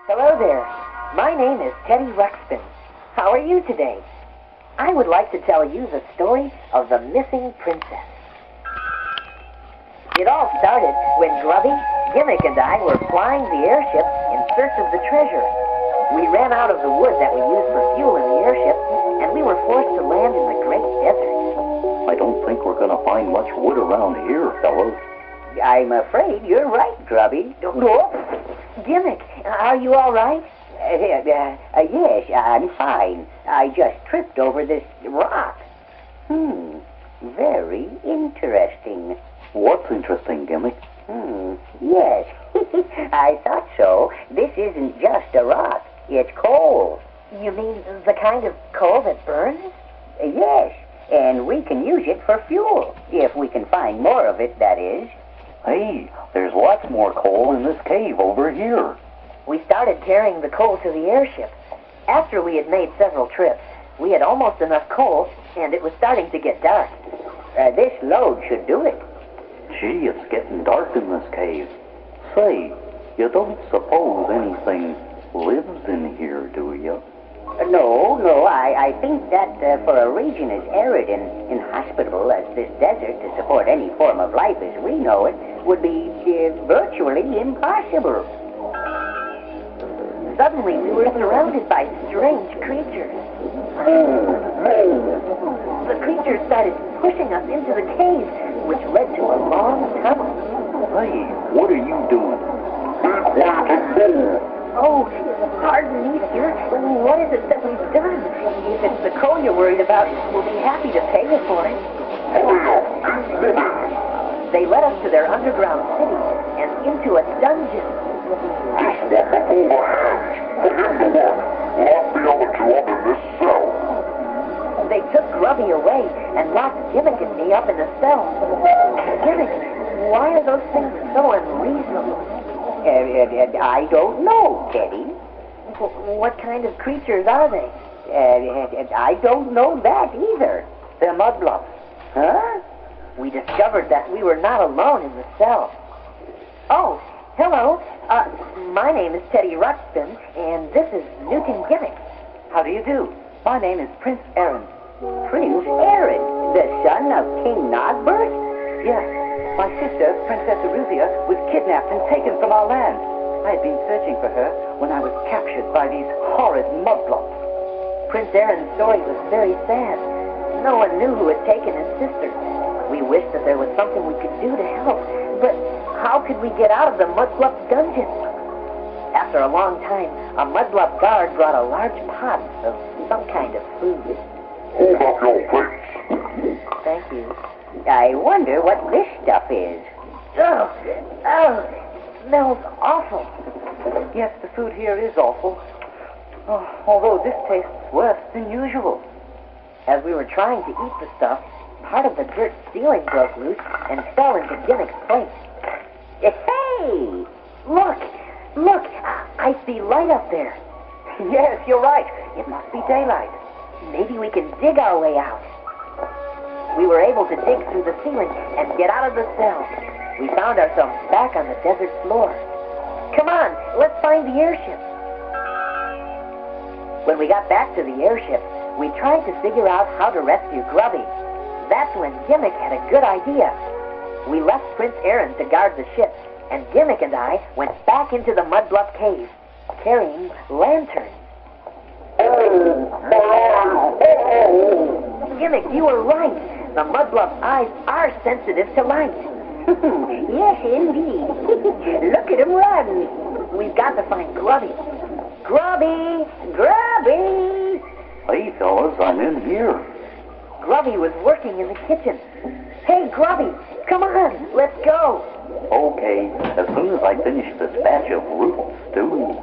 Hello there. My name is Teddy Ruxpin. How are you today? I would like to tell you the story of the missing princess. It all started when Grubby, Gimmick, and I were flying the airship in search of the treasure. We ran out of the wood that we used for fuel in the airship, and we were forced to land in the great desert. I don't think we're going to find much wood around here, fellows. I'm afraid you're right, Grubby. Gimmick, are you all right? Yes, I'm fine. I just tripped over this rock. Very interesting. What's interesting, Gimmick? Yes, I thought so. This isn't just a rock. It's coal. You mean the kind of coal that burns? Yes, and we can use it for fuel, if we can find more of it, that is. Hey, there's lots more coal in this cave over here. We started carrying the coal to the airship. After we had made several trips, we had almost enough coal, and it was starting to get dark. This load should do it. Gee, it's getting dark in this cave. Say, you don't suppose anything lives in here, do you? No, I think that for a region as arid and inhospitable as this desert to support any form of life as we know it would be virtually impossible. Suddenly, we were surrounded by strange creatures. The creatures started pushing us into the cave, which led to a long tunnel. Hey, what are you doing? Oh, pardon me, sir. What is it that we've done? If it's the coal you're worried about, we'll be happy to pay you for it. They led us to their underground city and into a dungeon. They took Grubby away and locked Gimmick and me up in a cell. Gimmick, why are those things so unreasonable? I don't know, Teddy. What kind of creatures are they? I don't know that either. They're mudblobs. Huh? We discovered that we were not alone in the cell. Oh, hello. My name is Teddy Ruxpin, and this is Newton Gimmick. How do you do? My name is Prince Aaron. Prince Aaron, the son of King Nogburst? Yes. My sister, Princess Eruzia, was kidnapped and taken from our land. I had been searching for her when I was captured by these horrid mudblobs. Prince Aaron's story was very sad. No one knew who had taken his sister. We wished that there was something we could do to help, but how could we get out of the mudblub dungeon? After a long time, a mudblub guard brought a large pot of some kind of food. Hold up your face. Thank you. I wonder what this stuff is. Oh, it smells awful. Yes, the food here is awful. Although this tastes worse than usual. As we were trying to eat the stuff, part of the dirt ceiling broke loose and fell into Gimmick's plate. Hey! Look, I see light up there. Yes, you're right. It must be daylight. Maybe we can dig our way out. We were able to dig through the ceiling and get out of the cell. We found ourselves back on the desert floor. Come on, let's find the airship. When we got back to the airship, we tried to figure out how to rescue Grubby. That's when Gimmick had a good idea. We left Prince Aaron to guard the ship, and Gimmick and I went back into the mudblub cave, carrying lanterns. Gimmick, you were right. The mudblub's eyes are sensitive to light. Yes, indeed. Look at him run. We've got to find Grubby. Grubby! Hey, fellas, I'm in here. Grubby was working in the kitchen. Hey, Grubby, come on, let's go. Okay, as soon as I finish this batch of root stew.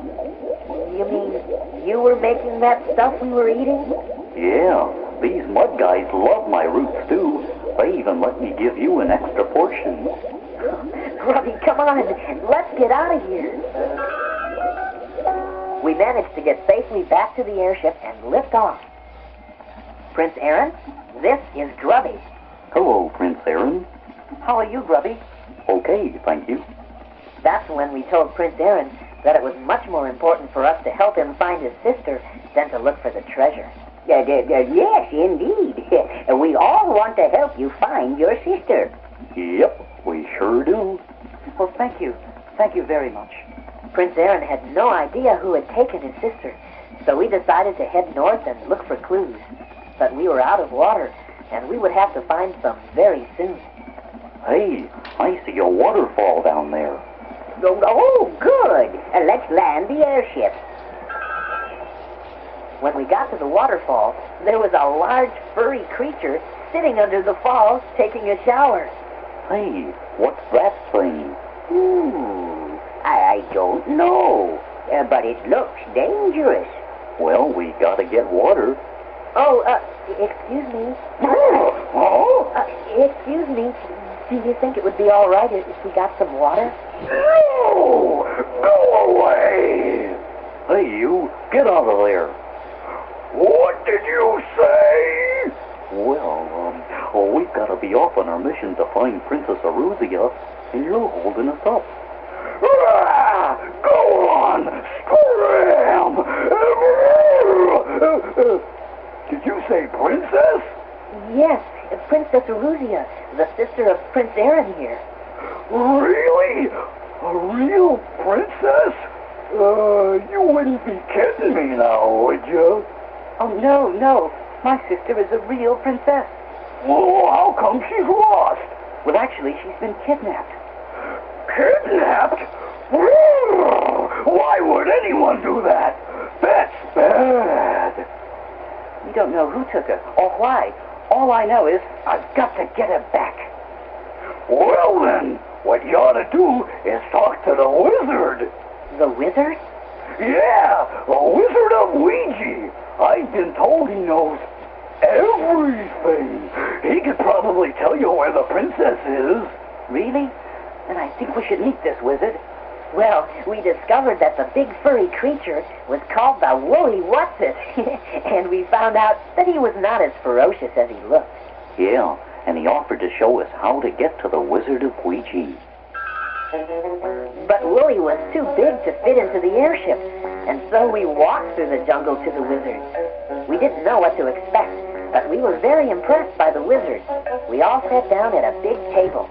You mean you were making that stuff we were eating? Yeah, these mud guys love my root stew. They even let me give you an extra portion. Grubby, come on, let's get out of here. We managed to get safely back to the airship and lift off. Prince Aaron, this is Grubby. Hello, Prince Aaron. How are you, Grubby? Okay, thank you. That's when we told Prince Aaron that it was much more important for us to help him find his sister than to look for the treasure. Yes, indeed. We all want to help you find your sister. Yep, we sure do. Well, thank you. Thank you very much. Prince Aaron had no idea who had taken his sister, so we decided to head north and look for clues. But we were out of water, and we would have to find some very soon. Hey, I see a waterfall down there. Oh, good. Let's land the airship. When we got to the waterfall, there was a large furry creature sitting under the fall taking a shower. Hey, what's that thing? I don't know, but it looks dangerous. Well, we gotta get water. Oh, excuse me. Excuse me. Do you think it would be all right if we got some water? No! Go away! Hey, you, get out of there. What did you say? Well, we've got to be off on our mission to find Princess Aruzia, and you're holding us up. Ah, go on! Scram! Did you say princess? Yes, Princess Aruzia, the sister of Prince Aaron here. Really? A real princess? You wouldn't be kidding me now, would you? Oh, no. My sister is a real princess. Well, how come she's lost? Well, actually, she's been kidnapped. Kidnapped? Why would anyone do that? That's bad. We don't know who took her or why. All I know is I've got to get her back. Well then, what you ought to do is talk to the wizard. The wizard? Yeah, the Wizard of Ouija. I've been told he knows everything. He could probably tell you where the princess is. Really? Then I think we should meet this wizard. Well, we discovered that the big furry creature was called the Woolly Whatsit, and we found out that he was not as ferocious as he looked. Yeah, and he offered to show us how to get to the Wizard of Ouija. But Woolly was too big to fit into the airship, and so we walked through the jungle to the wizard. We didn't know what to expect, but we were very impressed by the wizard. We all sat down at a big table.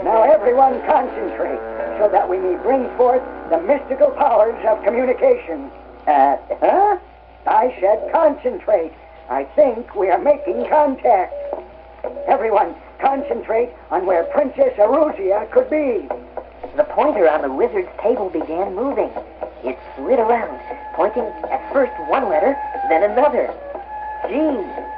Now everyone concentrate, so that we may bring forth the mystical powers of communication. I said concentrate. I think we are making contact. Everyone, concentrate on where Princess Aruzia could be. The pointer on the wizard's table began moving. It slid around, pointing at first one letter, then another. G-U-T-A-N-G-S.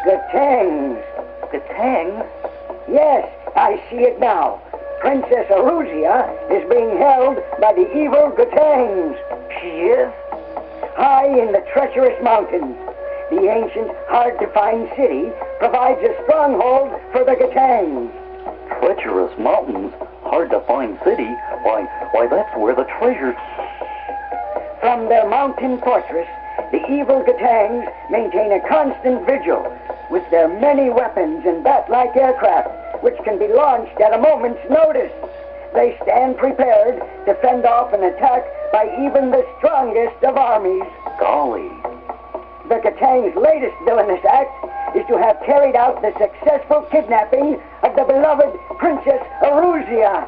Gatangs. Gatangs? Yes, I see it now. Princess Aruzia is being held by the evil Gatangs. She is? High in the treacherous mountains, the ancient, hard-to-find city provides a stronghold for the Gatangs. Treacherous mountains, hard-to-find city? Why, that's where the treasure... From their mountain fortress, the evil Gatangs maintain a constant vigil with their many weapons and bat-like aircraft, which can be launched at a moment's notice. They stand prepared to fend off an attack by even the strongest of armies. Golly. The Gatangs' latest villainous act is to have carried out the successful kidnapping of the beloved Princess Aruzia.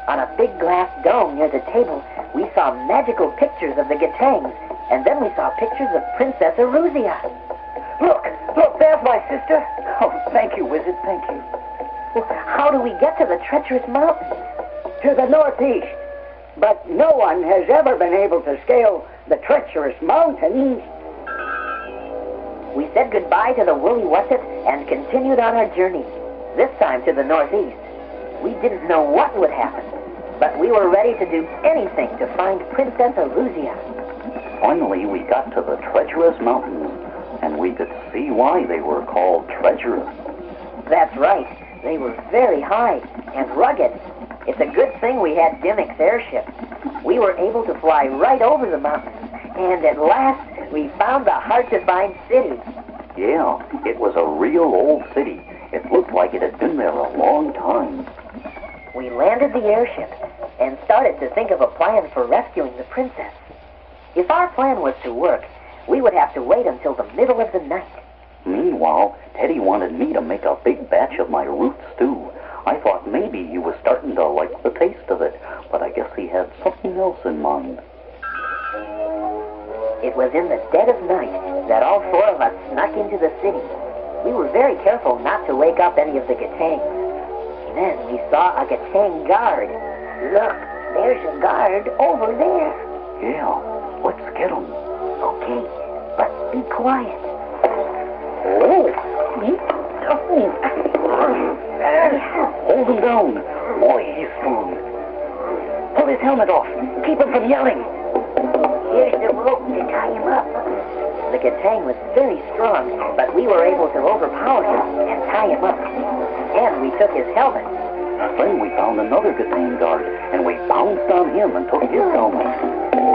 On a big glass dome near the table, we saw magical pictures of the Gatangs, and then we saw pictures of Princess Aruzia. Look, there's my sister. Oh, thank you, wizard, thank you. Well, how do we get to the treacherous mountains? To the northeast. But no one has ever been able to scale the treacherous mountains. We said goodbye to the Woolly Whatsit and continued on our journey, this time to the northeast. We didn't know what would happen, but we were ready to do anything to find Princess Aruzia. Finally, we got to the treacherous mountains, and we could see why they were called treacherous. That's right. They were very high and rugged. It's a good thing we had Dimmick's airship. We were able to fly right over the mountains, and at last we found the hard-to-find city. Yeah, it was a real old city, It looked like it had been there a long time. We landed the airship and started to think of a plan for rescuing the princess. If our plan was to work, we would have to wait until the middle of the night. Meanwhile, Teddy wanted me to make a big batch of my root stew. I thought maybe he was starting to like the taste of it, but I guess he had something else in mind. It was in the dead of night that all four of us snuck into the city. We were very careful not to wake up any of the Gatangs. Then we saw a Gatang guard. Look, there's a guard over there. Yeah, let's get him. Okay, but be quiet. Hold him down. Boy, he's strong. Pull his helmet off. Keep him from yelling. Here's the rope to tie him up. The Gatang was very strong, but we were able to overpower him and tie him up. And we took his helmet. Then we found another Gatang guard, and we pounced on him and took his helmet.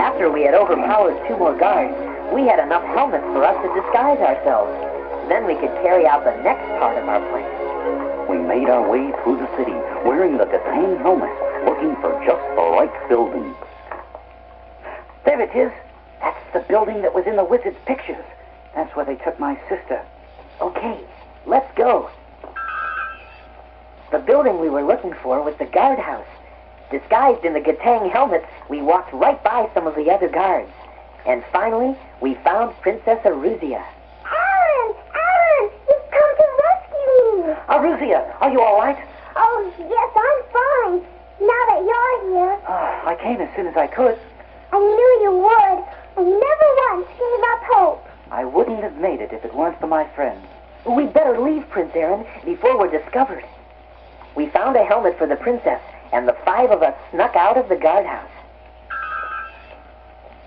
After we had overpowered 2 more guards, we had enough helmets for us to disguise ourselves. Then we could carry out the next part of our plan. We made our way through the city, wearing the Gatang helmets, looking for just the right building. There it is. That's the building that was in the wizard's pictures. That's where they took my sister. Okay, let's go. The building we were looking for was the guardhouse. Disguised in the Gatang helmets, we walked right by some of the other guards. And finally, we found Princess Aruzia. Alan! Alan! You've come to rescue me! Aruzia, are you all right? Oh, yes, I'm fine. Now that you're here. I came as soon as I could. I knew you would. I never once gave up hope. I wouldn't have made it if it weren't for my friends. We'd better leave, Prince Aaron, before we're discovered. We found a helmet for the princess, and the 5 of us snuck out of the guardhouse.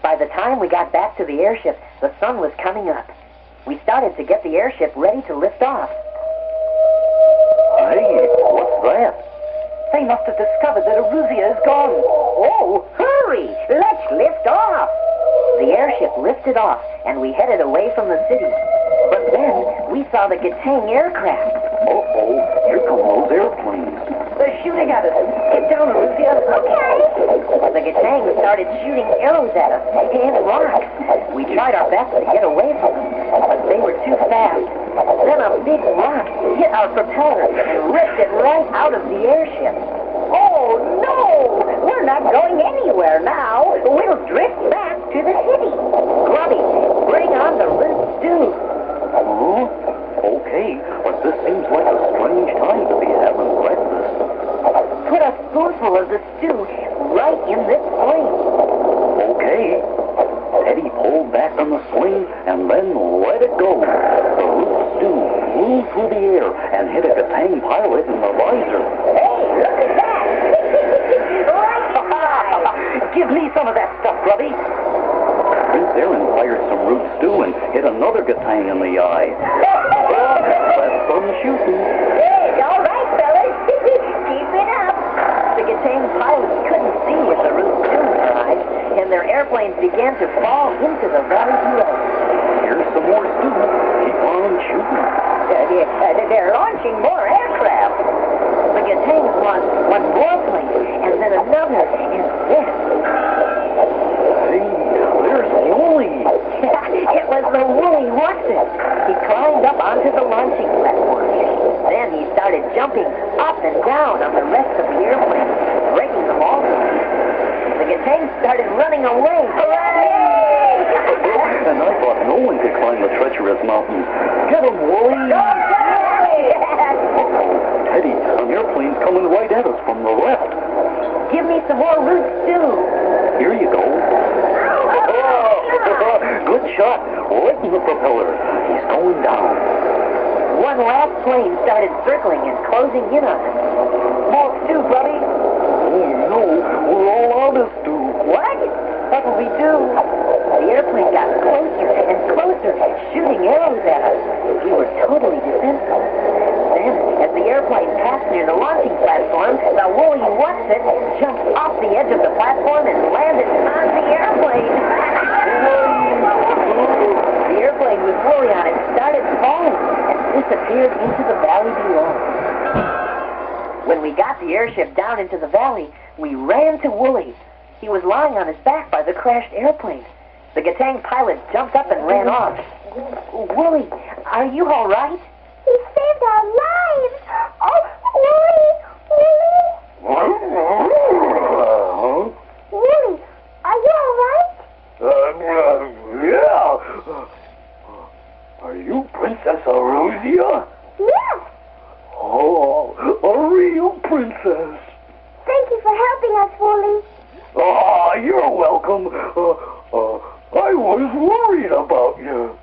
By the time we got back to the airship, the sun was coming up. We started to get the airship ready to lift off. Hey, what's that? They must have discovered that Aruzia is gone. Oh, hurry! Let's lift off! The airship lifted off, and we headed away from the city. But then we saw the Gatang aircraft. Uh-oh, here come those airplanes. They're shooting at us. Get down, Aruzia. Okay. The Gatang started shooting arrows at us and rocks. We tried our best to get away from them, but they were too fast. Then a big rock hit our propeller and ripped it right out of the airship. Oh, no! We're not going anywhere now. We'll drift back to the city. Grubby, bring on the root stew. Huh? Okay, but this seems like a strange time to be having breakfast. Put a spoonful of the stew right in this flame. Okay. Teddy pulled back on the sling and then let it go. The root stew flew through the air and hit a Gatang pilot in the visor. Hey, look at that! Give me some of that stuff, Grubby. Prince Aaron fired some root stew and hit another Gatang in the eye. That's some shooting. Hey, all right, fellas. Keep it up. The Gatang pilots couldn't see with the root stew in their eyes, and their airplanes began to fall into the valley below. Here's some more stew. Keep on shooting. They're launching more aircraft. The Gatangs launched one more plane, and then another, and then... Hey, there's Wooly. It was the woolly Ruxpin. He climbed up onto the launching platform. Then he started jumping up and down on the rest of the airplane, breaking them all. The Gatangs started running away. Hooray! And I thought no one could climb the treacherous mountains. Get him, Wooly. Teddy, an airplane's coming right at us from the left. Give me some more root stew. Here you go. Good shot. Right in the propeller. He's going down. One last plane started circling and closing in on us. More stew, Grubby. Oh, no. We're all out of stew. What? What'll we do? The airplane got closer and closer, shooting arrows at us. We were totally defenseless. Then, as the airplane passed near the launching platform, the woolly Ruxpin jumped off the edge of the platform and landed on the airplane. The airplane with Woolly on it started falling and disappeared into the valley below. the airship down into the valley, we ran to Wooly. He was lying on his back by the crashed airplane. The Gatang pilot jumped up and ran off. Wooly, are you all right? He saved our lives. Oh, Wooly, Wooly, are you all right? Yeah. Are you Princess Aruzia? Yes. Oh, a real princess. Thank you for helping us, Wooly. Ah, you're welcome. I was worried about you.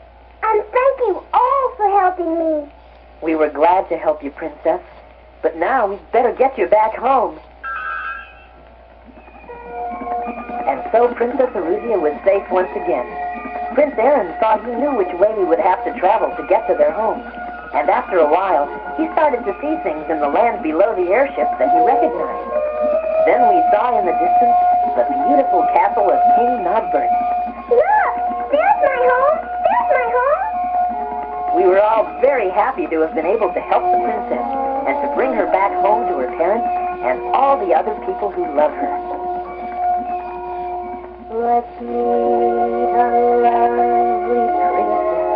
And thank you all for helping me. We were glad to help you, Princess. But now we'd better get you back home. And so Princess Aruzia was safe once again. Prince Aaron thought he knew which way we would have to travel to get to their home. And after a while, he started to see things in the land below the airship that he recognized. Then we saw in the distance the beautiful castle of King Nogbert. Look, there's my home. There's my home. We were all very happy to have been able to help the princess and to bring her back home to her parents and all the other people who love her. Let's meet a lovely princess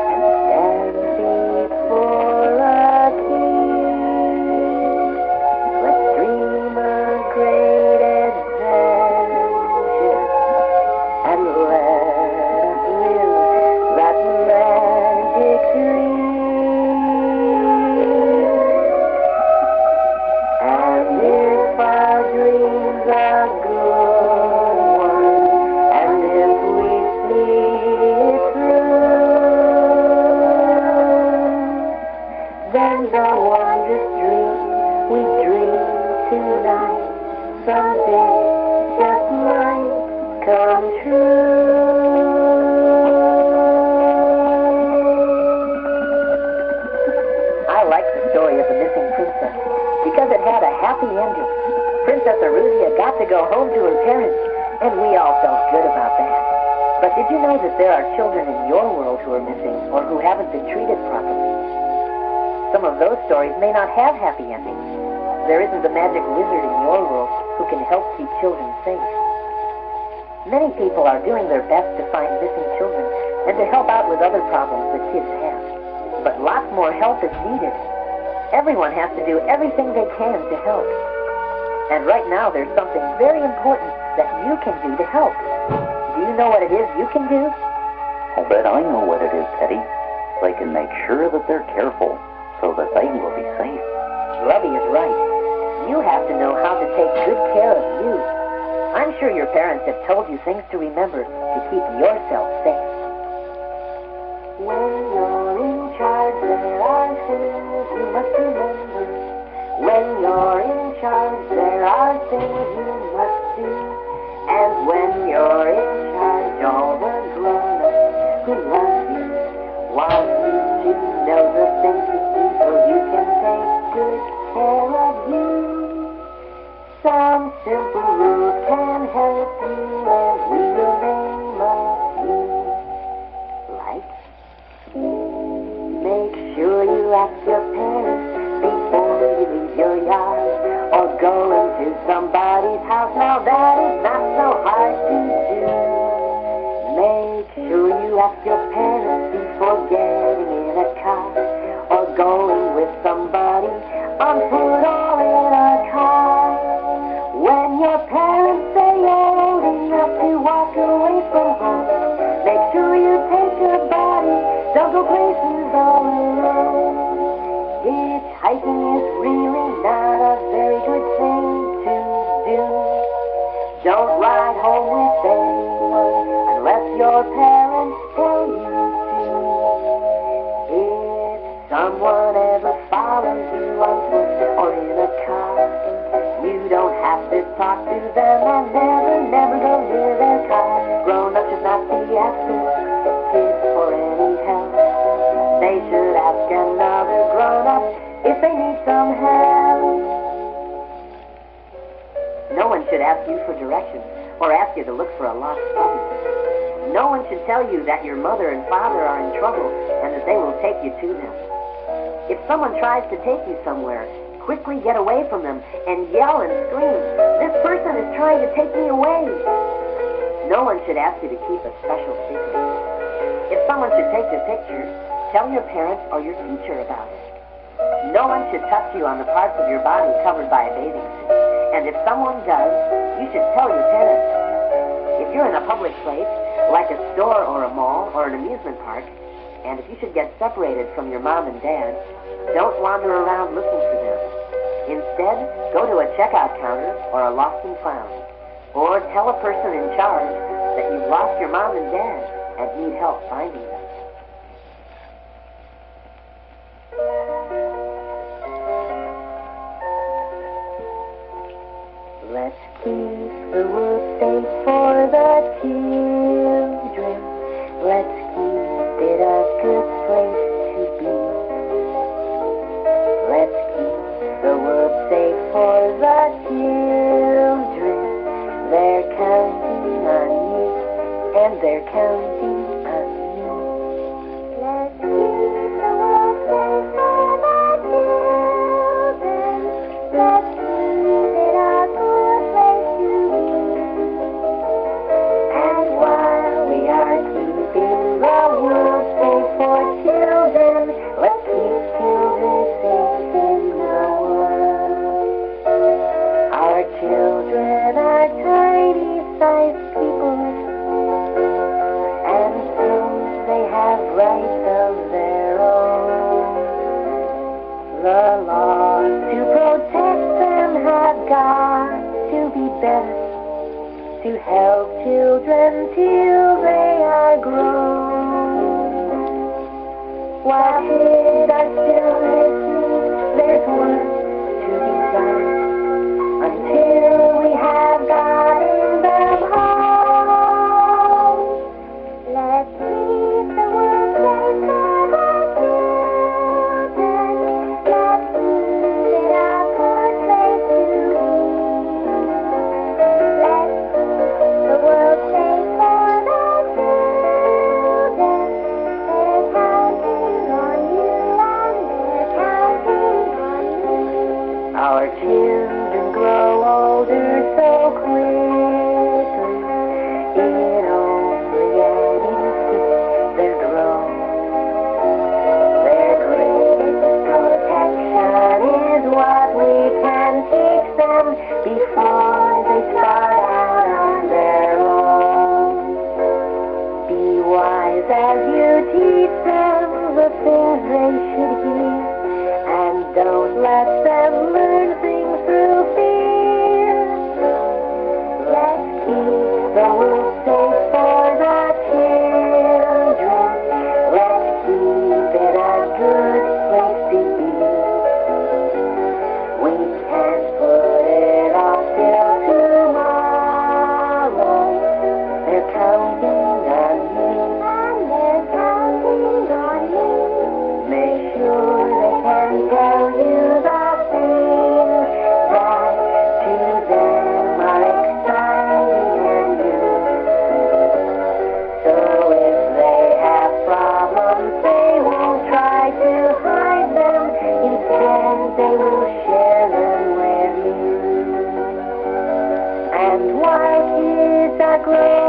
and stand before a king. Let's dream a great adventure and let us live that magic dream. And if our dreams are good ones, and if we see it through, then the wondrous dream we dream tonight someday just might come true. I like the story of the missing princess because it had a happy ending. Princess Aruzia got to go home to her parents, and we all felt good about that. But did you know that there are children in your world who are missing or who haven't been treated properly? Some of those stories may not have happy endings. There isn't a magic wizard in your world who can help keep children safe. Many people are doing their best to find missing children and to help out with other problems that kids have. But lots more help is needed. Everyone has to do everything they can to help. And right now there's something very important that you can do to help. Do you know what it is you can do? I'll bet I know what it is, Teddy. They can make sure that they're careful so that they will be safe. Lovey is right. You have to know how to take good care of you. I'm sure your parents have told you things to remember to keep yourself safe. When you're in charge, there are things you must remember. When you're in charge, there are things you must do. And when you're in charge, all the grown-ups who love you want you to know the things to do so you can take good care of you. Some simple rules can help you, and we will name a few. Like, make sure you ask your parents before you leave your yard or go into somebody's house. Now that is not so hard to do. Make sure you ask your parents before getting in a car or going with somebody on foot or in a car. When your parents say you're old enough to walk away from home, make sure you take your body, don't go places all alone. Hitchhiking is really not a very good thing to do. Don't ride home with anyone unless your parents tell you to. If someone ever follows you on foot or in a car, you don't have to talk to them and never go near their car. Grown-ups should not be asking kids for any help. They should ask another grown-up if they need some help. No one should ask you for directions or ask you to look for a lost puppy. No one should tell you that your mother and father are in trouble and that they will take you to them. If someone tries to take you somewhere, quickly get away from them and yell and scream, "This person is trying to take me away." No one should ask you to keep a special secret. If someone should take your picture, tell your parents or your teacher about it. No one should touch you on the parts of your body covered by a bathing suit. And if someone does, you should tell your parents. If you're in a public place, like a store or a mall or an amusement park, and if you should get separated from your mom and dad, don't wander around looking for them. Instead, go to a checkout counter or a lost and found. Or tell a person in charge that you've lost your mom and dad and need help finding them. Let's keep the world safe for the children. Let's keep it a good place to be. Let's keep the world safe for the children. They're counting on you, and they're counting on you. Let's keep the world safe for the children. Let's keep it a good place to be. And while we are keeping the world safe for children, let's keep children safe in the world. Our children are tiny-sized people, and soon they have rights of their own. The laws to protect them have got to be better, to help children till they are grown. While kids are still listening, there's work to be done until we have gotten them home. Let's keep the world safe for the children. Let's keep it a good place to be. Let's keep the world safe for the children. They're counting on you, and they're counting on you. Our children grow older so quickly, in only an instant they're grown. Their greatest protection is what we can teach them before they start out on their own. Be wise as you teach them the things they should hear, and don't let them learn things through fear. Let's keep the world safe for the children. Let's keep it a good place to be. We can't put it off till tomorrow. They're counting on you, And they're counting on you. make sure they can tell you the things that to them are exciting and new. So if they have problems, they won't try to hide them. Instead, they will share them with you. And while kids are growing